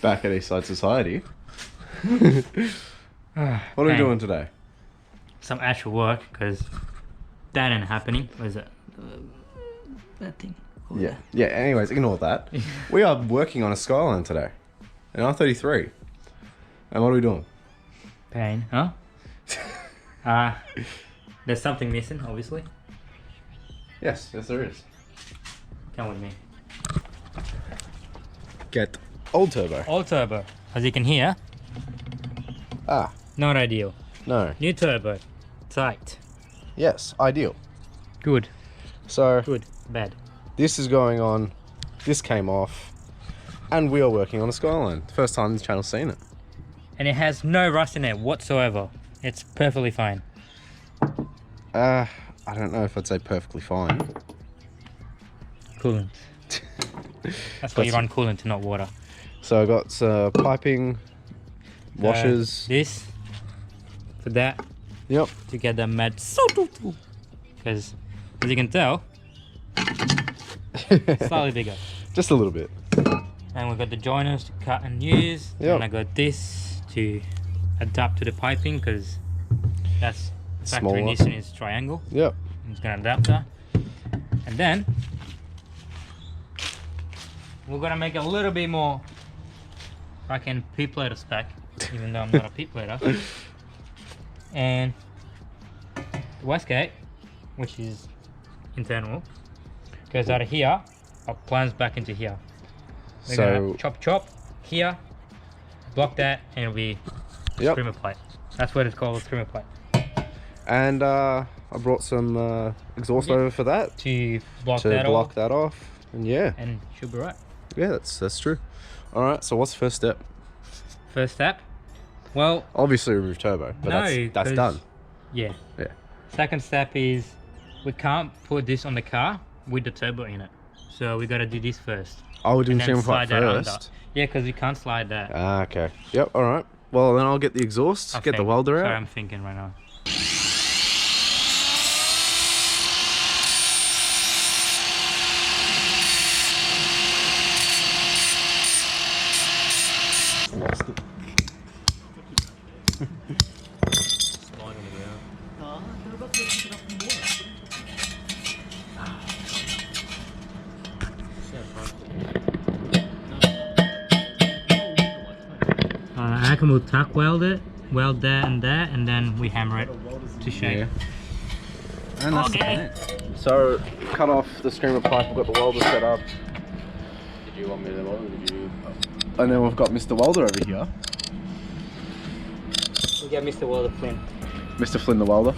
Back at Eastside Society. What are we doing today? Some actual work, because that ain't happening. What is it? That thing. Yeah. Yeah, anyways, ignore that. We are working on a Skyline today. An R33. And what are we doing? Pain, huh? There's something missing, obviously. Yes, there is. Come with me. Get old turbo. Old turbo. As you can hear, not ideal. No. New turbo. Tight. Yes, ideal. Good. So, Good. Bad. this is going on, this came off, and we are working on a Skyline. First time this channel's seen it. And it has no rust in it whatsoever. It's perfectly fine. I don't know if I'd say perfectly fine. Coolant. That's why you run coolant, not water. So I got piping, washers. This for that. Yep. To get the mat. Because as you can tell, slightly bigger. Just a little bit. And we've got the joiners to cut and use. Yep. And I got this to adapt to the piping because that's factory Nissan is triangle. Yep. I'm just gonna adapt that. And then we're gonna make it a little bit more fucking P-plater spec, even though I'm not a P-plater. And the wastegate, which is internal, goes out of here, up plans back into here. We're gonna chop here, block that, and it'll be screamer plate. That's what it's called, screamer plate. And I brought some exhaust over for that to block that off. And yeah, and should be right. Yeah, that's true. All right, so what's the first step? First step, well, obviously remove turbo, but that's done. Yeah. Yeah. Second step is we can't put this on the car with the turbo in it, so we got to do this first. Oh, we're doing screamer plate first. Yeah, because we can't slide that. Ah, okay. Yep. All right. Well, then I'll get the exhaust, get the welder out. Sorry, I'm thinking right now. I can we'll tack weld it, weld that, and then we hammer it to shape. Yeah. And that's okay. So, cut off the screamer pipe, we've got the welder set up. Did you want me to welder? And then we've got Mr. Welder over here. We got Mr. Welder Flynn. Mr. Flynn the welder.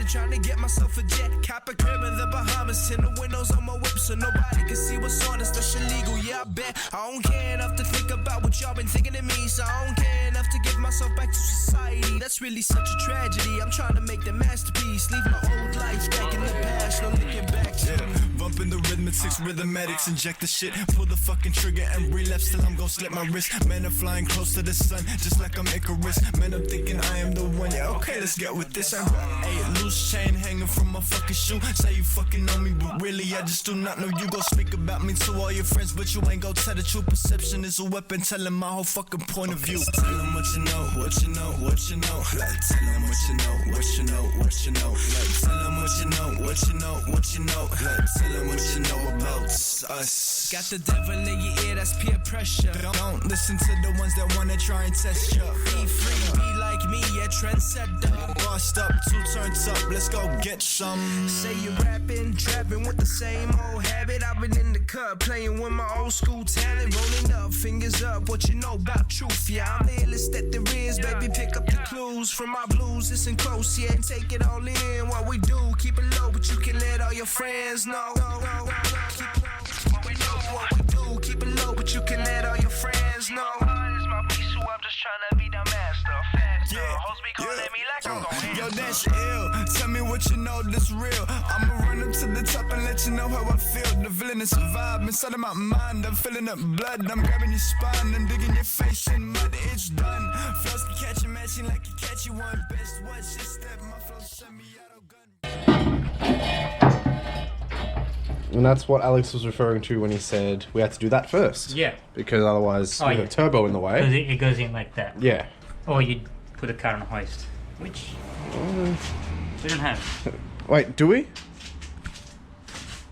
Trying to get myself a jet, cap a crib in the Bahamas, tin the windows on my whip so nobody can see what's on us. That's illegal, yeah, I bet. I don't care enough to think about what y'all been thinking of me, so I don't care enough to give myself back to society. That's really such a tragedy. I'm trying to make the masterpiece, leave my old life back in the past, no looking back. Bumping the rhythmics, rhythmatics, inject the shit, pull the fucking trigger and relapse till I'm gon' slip my wrist. Man, I'm flying close to the sun, just like I'm Icarus. Man, I'm thinking I am the one. Yeah, okay, let's get with this. Hey, loose chain hanging from my fucking shoe. Say you fucking know me, but really I just do not know you. Go speak about me to all your friends, but you ain't go tell the truth. Perception is a weapon, telling my whole fucking point of view. Tell them what you know, what you know, what you know. Like, tell them what you know, what you know, what you know. Like, tell them what you know, what you know, what you know. Like, tell them what you know about us. Got the devil in your ear, that's peer pressure. Don't listen to the ones that wanna try and test you. Be free, be like me, yeah, trendsetter. Bossed up, 2 turns up, let's go get some. Say you rapping, trapping with the same old habit. I've been in the club playing with my old school talent, rolling up, fingers up. What you know about truth? Yeah, I'm the illest that there is. Baby, pick up the clues from my blues. Listen close, yeah, and take it all in. What we do, keep it low, but you can let all your friends know. What we do, keep it low, but you can let all your friends know. It's my piece, who I'm just trying to be the master. Yeah, hoes be calling me like I'm going. Yo, that's ill. Tell me what you know that's real. I'ma run up to the top and let you know how I feel. The villain is a vibe inside of my mind. I'm filling up blood. I'm grabbing your spine and digging your face in mud. It's done. Flows can catch you matching like you catch you one. Best watch your step. My flow send me out of gun. And that's what Alex was referring to when he said we had to do that first. Yeah. Because otherwise we yeah. have a turbo in the way. Because it goes in like that. Yeah. Or you put a car on a hoist, which we don't have. Wait, do we?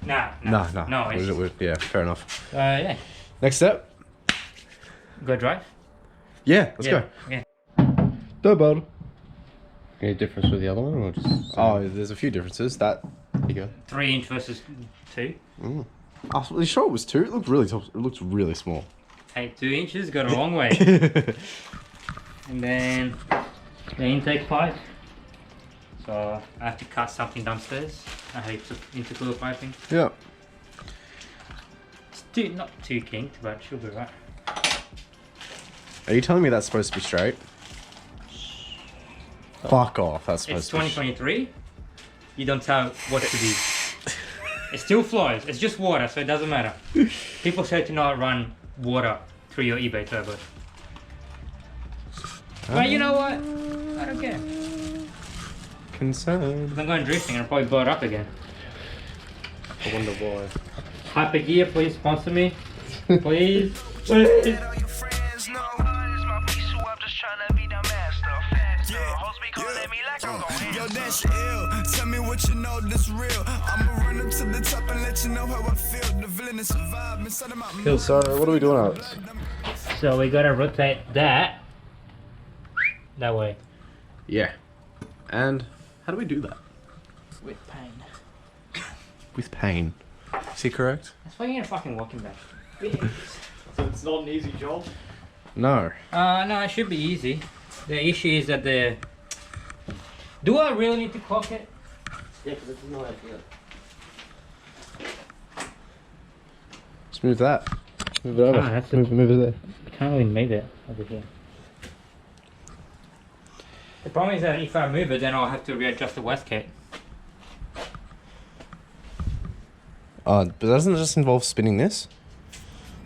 No. Yeah, fair enough. Yeah. Next step. Go drive. Yeah, let's go. Yeah. Turbo. Any difference with the other one, or just? Oh, there's a few differences. There you go. 3 inch versus 2. I was really sure it was 2. It looked really tough. It looked really small. Hey, 2 inches got a long way. And then the intake pipe. So I have to cut something downstairs. I hate intercooler piping. Yeah. It's not too kinked, but she'll be right. Are you telling me that's supposed to be straight? Fuck off. That's It's supposed to be 2023. You don't tell what to do. It still flows. It's just water, so it doesn't matter. People say to not run water through your eBay turbo. But you know what? I don't care. concerned. If I'm going drifting, I'll probably blow it up again. I wonder why. Hyper Gear, please sponsor me. Please. Please. Yo, that's ill. Tell me what you know that's real. I'ma run up to the top and let you know how I feel. The villain is survived inside of my Cool, so what are we doing, Alex? So we gotta rotate that way. Yeah. And how do we do that? With pain. With pain. Is he correct? That's why you need a fucking walking back. So it's not an easy job? No. No, it should be easy. The issue is that the... Do I really need to clock it? Yeah, because it's not idea. Just move that. Move it over. Ah, that's move it there. I can't really move it over here. The problem is that if I move it, then I'll have to readjust the wastegate. But doesn't it just involve spinning this?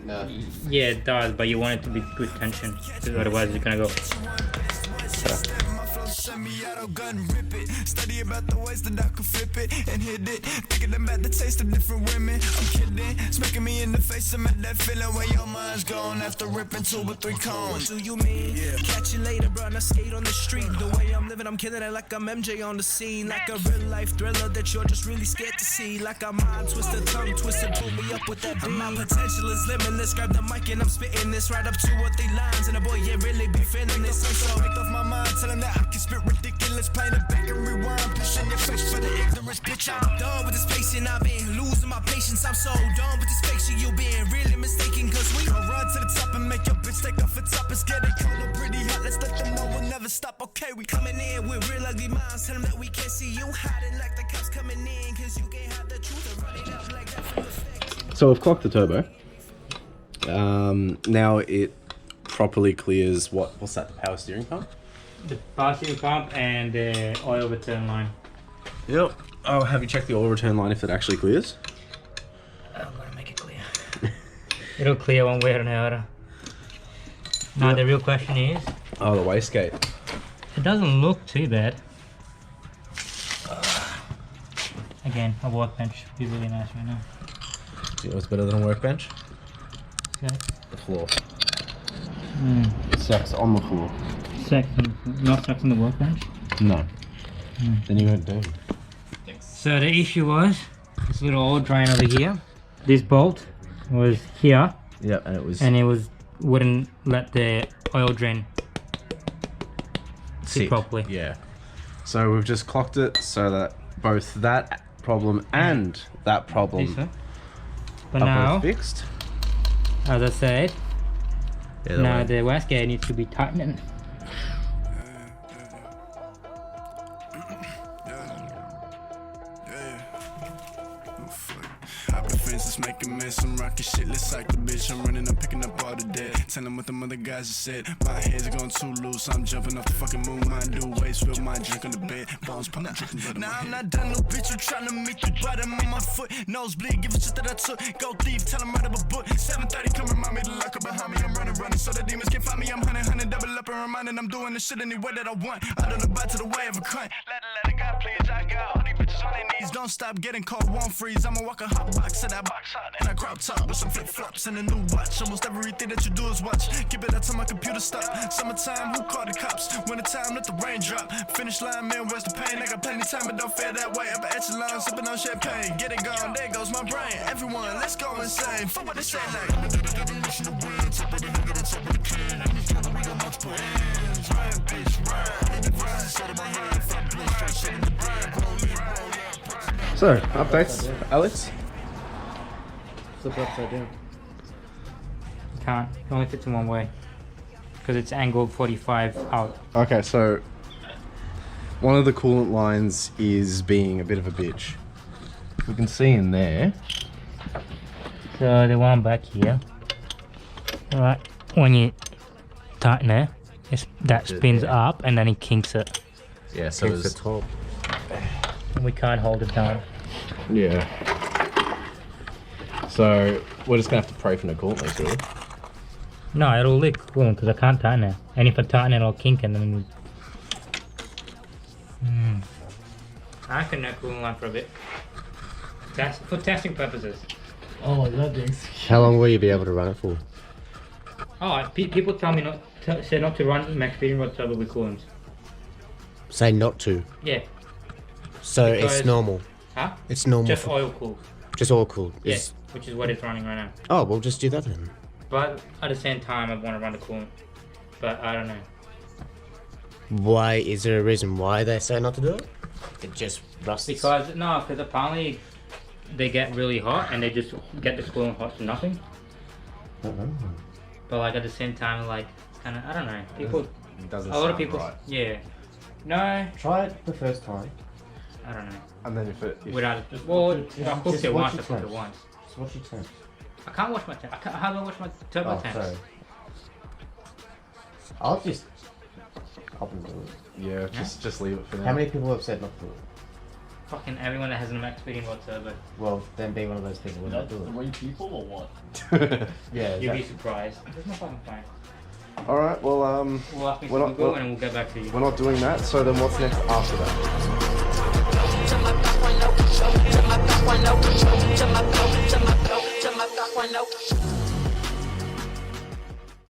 No. Yeah, it does, but you want it to be good tension, because otherwise it's gonna go. Send me out of gun, rip it. Study about the ways that I could flip it and hit it. Thinking about the taste of different women. I'm kidding. Smacking me in the face. I'm at that feeling where your mind's gone after ripping 2 or 3 cones. What do you mean? Yeah. Catch you later, bro. I skate on the street. The way I'm living, I'm killing it like I'm MJ on the scene. Like a real life thriller that you're just really scared to see. Like a mind twister, tongue twister. Pull me up with that beat. My potential is limitless. Grab the mic and I'm spitting this right up 2 or 3 lines. And a boy, yeah, really be feeling this. I'm so picked off my mind, telling that I can spit ridiculous, paint it back and rewind, pushing your face for the ignorance, bitch. I'm done with this pacing, I've been losing my patience. I'm so done with this pacing, you been really mistaken. Cause we gon' run to the top and make your bitch take off the top and get it cold pretty hot. Let's let them know we'll never stop. Okay, we coming in with real ugly minds. Tell them that we can't see you hiding like the cops coming in. Cause you can't have the truth and run it up like that from the facts. So we've clocked the turbo. Now it properly clears what's that, the power steering pump? The power steering pump and the oil return line. Yep. Oh, have you checked the oil return line if it actually clears? I'm gonna make it clear. It'll clear one way or another. Now the real question is... Oh, the wastegate. It doesn't look too bad. Again, a workbench would be really nice right now. You know what's better than a workbench? Okay. The floor. Mm. Sex on the floor. Not sex on the workbench? No. Then you won't do. So the issue was this little oil drain over here. This bolt was here. Yep, and it wouldn't let the oil drain sit properly. Yeah. So we've just clocked it so that both that problem and that problem But are now, both fixed. as I said, Yeah, now the wastegate needs to be tightened. Making mess, I'm rocking shit, let's cycle, bitch. I'm running, I'm picking up all the dead. Telling what the other guys just said. My head's going too loose, I'm jumping off the fucking moon. Mine do waste, spill my drink on the bed. Bones popping, dripping blood. Nah, I'm not done, little bitch. You trying to meet the bottom of my foot. Nosebleed, give a shit that I took. Go thief, tell him right up a book. 7:30, come remind me to lock up behind me. I'm running, so the demons can't find me. I'm hunting, double up and reminding. I'm doing the shit any way that I want. I don't abide to the way of a cunt. Let it go, please, I got all these bitches on their knees. Don't stop getting cold, won't freeze. I'ma walk a hot box to that box hot and a crop top with some flip flops and a new watch. Almost everything that you do is watch. Keep it up till my computer stop. Summertime, who called the cops? Wintertime, let the rain drop. Finish line, man, where's the pain? I got plenty of time, but don't feel that way. Upper echelon, sipping on champagne. Get it gone, there goes my brain. Everyone, let's go insane. For what they say, like. So, updates, Alex? Flip it upside down. Can't. It only fits in one way. Because it's angled 45 out. Okay, so one of the coolant lines is being a bit of a bitch. We can see in there. So the one back here. Alright, when you tighten it, that spins up and then it kinks it. Yeah, so It's the top. And we can't hold it down. Yeah. So we're just gonna have to pray for no coolant leaks, really. No, it'll leak coolant because I can't tighten it. And if I tighten it, it'll kink and then... I can no coolant line for a bit. For testing purposes. Oh, I love this. How long will you be able to run it for? Oh, people tell me say not to run max speeding rod turbo with coolant. Say not to. Yeah. So Because- it's normal. Huh? It's normal. Just for, oil cooled. just all cool. Yeah, which is what it's running right now. Oh, we'll just do that then. But at the same time, I want to run the coolant. But I don't know. Why is there a reason why they say not to do it? It just rusts. Because apparently they get really hot and they just get the coolant hot to nothing. But like at the same time, like kind of I don't know. People, It doesn't a lot of sound people, right. yeah. No, Try it the first time. I don't know. And then if Without well, I cooked just it watch once. I it cooked it first. once. So what's your temp? I can't wash my tank. How do I wash my turbo Oh, tanks? sorry. I'll just up and do it. yeah, just leave it for now. How many people have said not to do it? Fucking everyone that has a max speeding rod turbo. Well, then be one of those people who not do it. 3 people or what? Yeah, You'd be that- surprised. There's no fucking point. All right, well We'll ask me We're to not- Google we're- and we'll get back to you. we're not doing that. So then what's next after that?